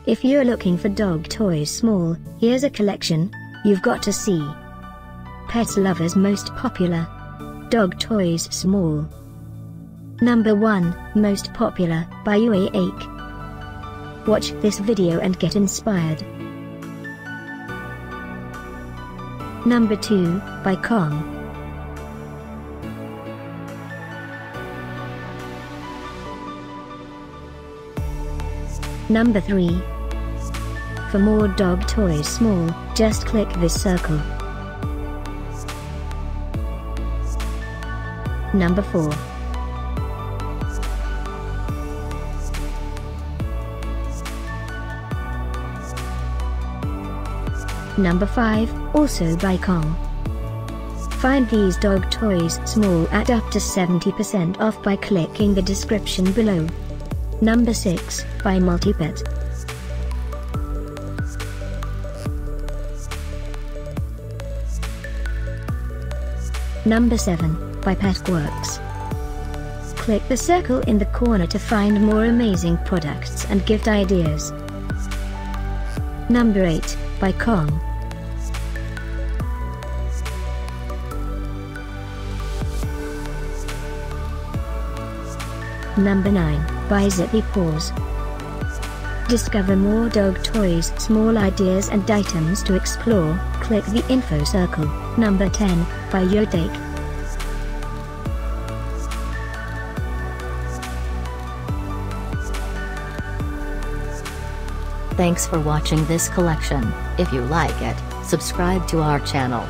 If you're looking for dog toys small, here's a collection you've got to see. Pet lovers' most popular dog toys small. Number 1, most popular, by Ueetek. Watch this video and get inspired. Number 2, by Kong. Number 3. For more dog toys small, just click this circle. Number 4. Number 5, also by Kong. Find these dog toys small at up to 70% off by clicking the description below. Number 6, by Multipet. Number 7, by Qwerks. Click the circle in the corner to find more amazing products and gift ideas. Number 8, by Kong. Number 9, by Zippy Paws. Discover more dog toys small ideas and items to explore, click the info circle. Number 10, by Ueetek. Thanks for watching this collection. If you like it, subscribe to our channel.